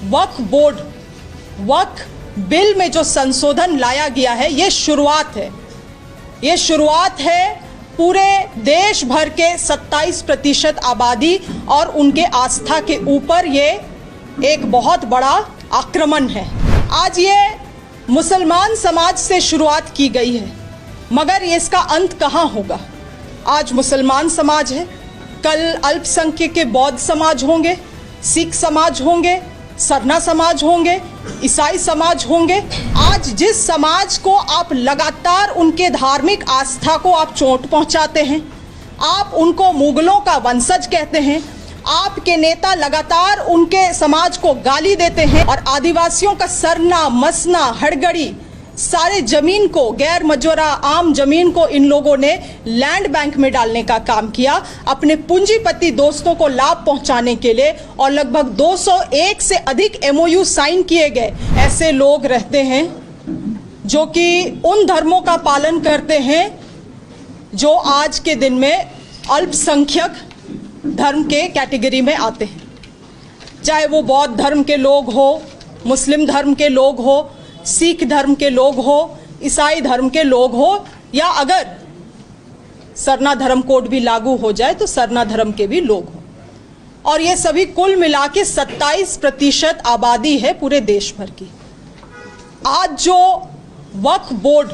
वक्फ board वक्फ bill में जो संशोधन लाया गया है, ये शुरुआत है पूरे देश भर के 27% आबादी और उनके आस्था के ऊपर ये एक बहुत बड़ा आक्रमण है। आज ये मुसलमान समाज से शुरुआत की गई है, मगर इसका अंत कहाँ होगा। आज मुसलमान समाज है, कल अल्पसंख्यक के बौद्ध समाज होंगे, सिख समाज होंगे, सरना समाज होंगे, ईसाई समाज होंगे। आज जिस समाज को आप लगातार उनके धार्मिक आस्था को आप चोट पहुंचाते हैं, आप उनको मुगलों का वंशज कहते हैं, आपके नेता लगातार उनके समाज को गाली देते हैं और आदिवासियों का सरना, मसना, हड़गड़ी सारे जमीन को, गैर मजूरा आम जमीन को इन लोगों ने लैंड बैंक में डालने का काम किया अपने पूंजीपति दोस्तों को लाभ पहुंचाने के लिए। और लगभग 201 से अधिक MOU साइन किए गए। ऐसे लोग रहते हैं जो कि उन धर्मों का पालन करते हैं जो आज के दिन में अल्पसंख्यक धर्म के कैटेगरी में आते हैं, चाहे वो बौद्ध धर्म के लोग हो, मुस्लिम धर्म के लोग हो, सिख धर्म के लोग हो, ईसाई धर्म के लोग हो, या अगर सरना धर्म कोड भी लागू हो जाए तो सरना धर्म के भी लोग हो। और ये सभी कुल मिला के 27% आबादी है पूरे देश भर की। आज जो वक्फ बोर्ड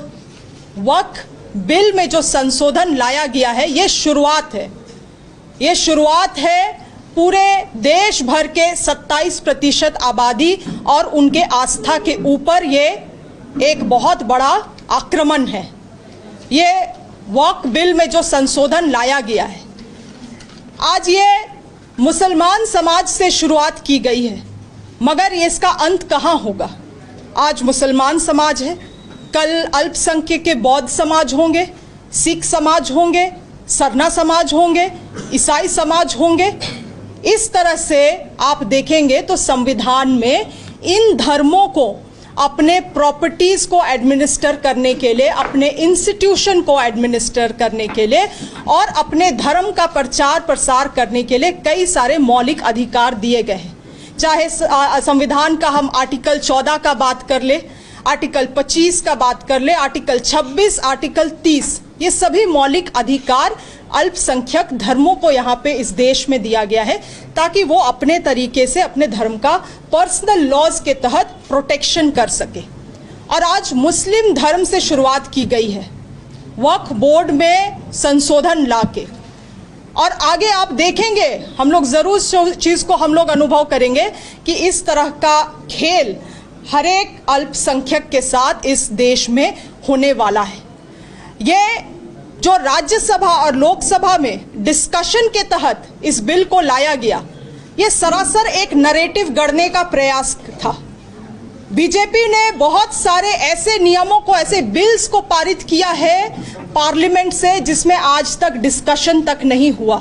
वक्फ बिल में जो संशोधन लाया गया है, ये शुरुआत है पूरे देश भर के 27% आबादी और उनके आस्था के ऊपर ये एक बहुत बड़ा आक्रमण है। ये वक्फ बिल में जो संशोधन लाया गया है, आज ये मुसलमान समाज से शुरुआत की गई है, मगर इसका अंत कहाँ होगा। आज मुसलमान समाज है, कल अल्पसंख्यक के बौद्ध समाज होंगे, सिख समाज होंगे, सरना समाज होंगे, ईसाई समाज होंगे। इस तरह से आप देखेंगे तो संविधान में इन धर्मों को अपने प्रॉपर्टीज़ को एडमिनिस्टर करने के लिए, अपने इंस्टीट्यूशन को एडमिनिस्टर करने के लिए और अपने धर्म का प्रचार प्रसार करने के लिए कई सारे मौलिक अधिकार दिए गए हैं। चाहे संविधान का हम आर्टिकल 14 का बात कर ले, आर्टिकल 25 का बात कर ले, आर्टिकल 26, आर्टिकल 30, ये सभी मौलिक अधिकार अल्पसंख्यक धर्मों को यहाँ पे इस देश में दिया गया है ताकि वो अपने तरीके से अपने धर्म का पर्सनल लॉज के तहत प्रोटेक्शन कर सके। और आज मुस्लिम धर्म से शुरुआत की गई है वक्फ बोर्ड में संशोधन लाके, और आगे आप देखेंगे, हम लोग ज़रूर चीज़ को हम लोग अनुभव करेंगे कि इस तरह का खेल हर एक अल्पसंख्यक के साथ इस देश में होने वाला है। ये जो राज्यसभा और लोकसभा में डिस्कशन के तहत इस बिल को लाया गया, ये सरासर एक नैरेटिव गढ़ने का प्रयास था। बीजेपी ने बहुत सारे ऐसे नियमों को, ऐसे बिल्स को पारित किया है पार्लियामेंट से जिसमें आज तक डिस्कशन तक नहीं हुआ,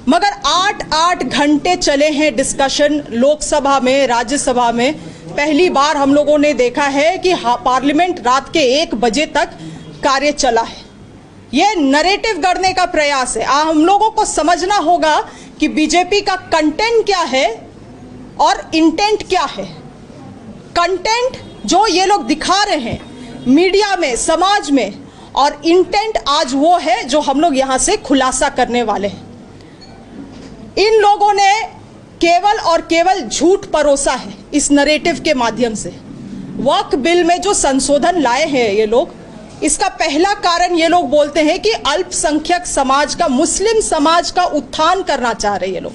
मगर 8-8 घंटे चले हैं डिस्कशन लोकसभा में, राज्यसभा में। पहली बार हम लोगों ने देखा है कि पार्लियामेंट रात के 1 बजे तक कार्य चला है। ये नैरेटिव गढ़ने का प्रयास है। हम लोगों को समझना होगा कि बीजेपी का कंटेंट क्या है और इंटेंट क्या है। कंटेंट जो ये लोग दिखा रहे हैं मीडिया में, समाज में, और इंटेंट आज वो है जो हम लोग यहाँ से खुलासा करने वाले हैं। इन लोगों ने केवल और केवल झूठ परोसा है इस नैरेटिव के माध्यम से। वक्फ बिल में जो संशोधन लाए हैं ये लोग, इसका पहला कारण ये लोग बोलते हैं कि अल्पसंख्यक समाज का, मुस्लिम समाज का उत्थान करना चाह रहे हैं ये लोग।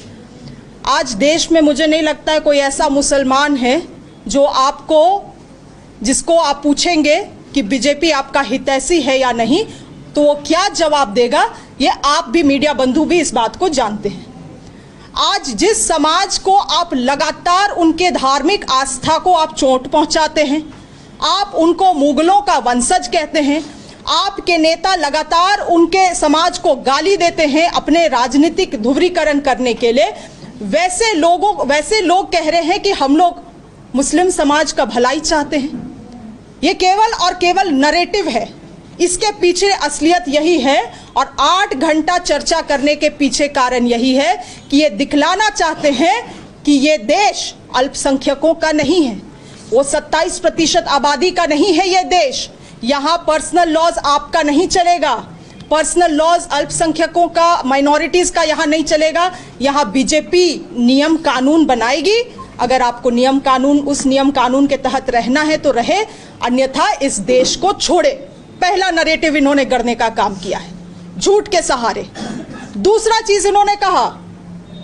आज देश में मुझे नहीं लगता है कोई ऐसा मुसलमान है जिसको आप पूछेंगे कि बीजेपी आपका हितैषी है या नहीं, तो वो क्या जवाब देगा, ये आप भी, मीडिया बंधु भी इस बात को जानते हैं। आज जिस समाज को आप लगातार उनके धार्मिक आस्था को आप चोट पहुंचाते हैं, आप उनको मुगलों का वंशज कहते हैं, आपके नेता लगातार उनके समाज को गाली देते हैं अपने राजनीतिक ध्रुवीकरण करने के लिए, वैसे लोग कह रहे हैं कि हम लोग मुस्लिम समाज का भलाई चाहते हैं। ये केवल और केवल नैरेटिव है, इसके पीछे असलियत यही है। और 8 घंटा चर्चा करने के पीछे कारण यही है कि ये दिखलाना चाहते हैं कि ये देश अल्पसंख्यकों का नहीं है, वो 27% आबादी का नहीं है ये देश। यहाँ पर्सनल लॉज आपका नहीं चलेगा, पर्सनल लॉज अल्पसंख्यकों का, माइनॉरिटीज का यहाँ नहीं चलेगा। यहाँ बीजेपी नियम कानून बनाएगी। अगर आपको नियम कानून, उस नियम कानून के तहत रहना है तो रहे, अन्यथा इस देश को छोड़े। पहला नरेटिव इन्होंने गढ़ने का काम किया है झूठ के सहारे। दूसरा चीज इन्होंने कहा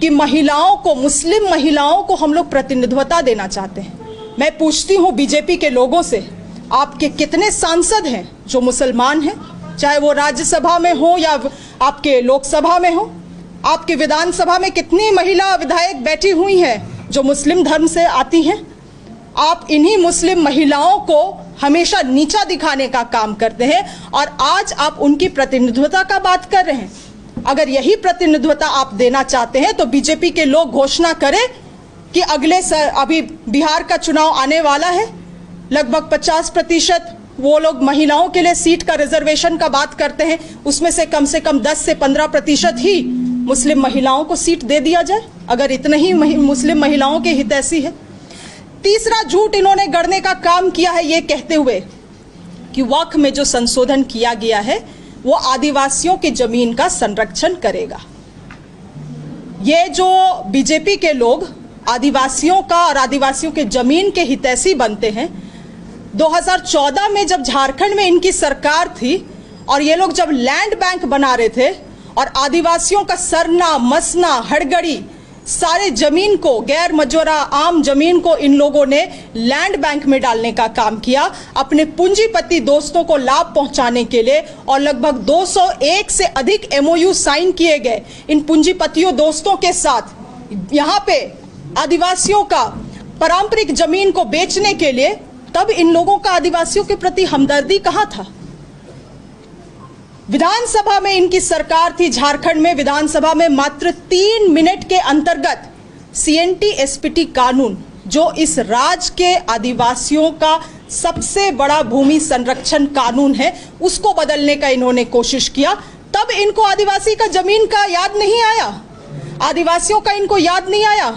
कि महिलाओं को, मुस्लिम महिलाओं को हम लोग प्रतिनिधित्वता देना चाहते हैं। मैं पूछती हूं बीजेपी के लोगों से, आपके कितने सांसद हैं जो मुसलमान हैं, चाहे वो राज्यसभा में हो या आपके लोकसभा में हो? आपके विधानसभा में कितनी महिला विधायक बैठी हुई हैं जो मुस्लिम धर्म से आती हैं? आप इन्हीं मुस्लिम महिलाओं को हमेशा नीचा दिखाने का काम करते हैं और आज आप उनकी प्रतिनिधित्वता का बात कर रहे हैं। अगर यही प्रतिनिधित्वता आप देना चाहते हैं तो बीजेपी के लोग घोषणा करें कि अभी बिहार का चुनाव आने वाला है, लगभग 50% वो लोग महिलाओं के लिए सीट का रिजर्वेशन का बात करते हैं, उसमें से कम 10 से 15% ही मुस्लिम महिलाओं को सीट दे दिया जाए, अगर इतने ही मुस्लिम महिलाओं के हितैषी है। तीसरा झूठ इन्होंने गढ़ने का काम किया है ये कहते हुए कि वक्फ में जो संशोधन किया गया है वो आदिवासियों की जमीन का संरक्षण करेगा। ये जो बीजेपी के लोग आदिवासियों का और आदिवासियों के जमीन के हितैषी बनते हैं, 2014 में जब झारखंड में इनकी सरकार थी और ये लोग जब लैंड बैंक बना रहे थे और आदिवासियों का सरना, मसना, हड़गड़ी, सारे जमीन को, गैर मजूरा आम जमीन को इन लोगों ने लैंड बैंक में डालने का काम किया अपने पूंजीपति दोस्तों को लाभ पहुंचाने के लिए। और लगभग 201 से अधिक MOU साइन किए गए इन पूंजीपतियों दोस्तों के साथ यहाँ पे आदिवासियों का पारंपरिक जमीन को बेचने के लिए। तब इन लोगों का आदिवासियों के प्रति हमदर्दी कहाँ था? विधानसभा में इनकी सरकार थी, झारखंड में विधानसभा में मात्र 3 मिनट के अंतर्गत CNT SPT कानून, जो इस राज्य के आदिवासियों का सबसे बड़ा भूमि संरक्षण कानून है, उसको बदलने का इन्होंने कोशिश किया। तब इनको आदिवासी का जमीन का याद नहीं आया, आदिवासियों का इनको याद नहीं आया।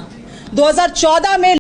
2014 में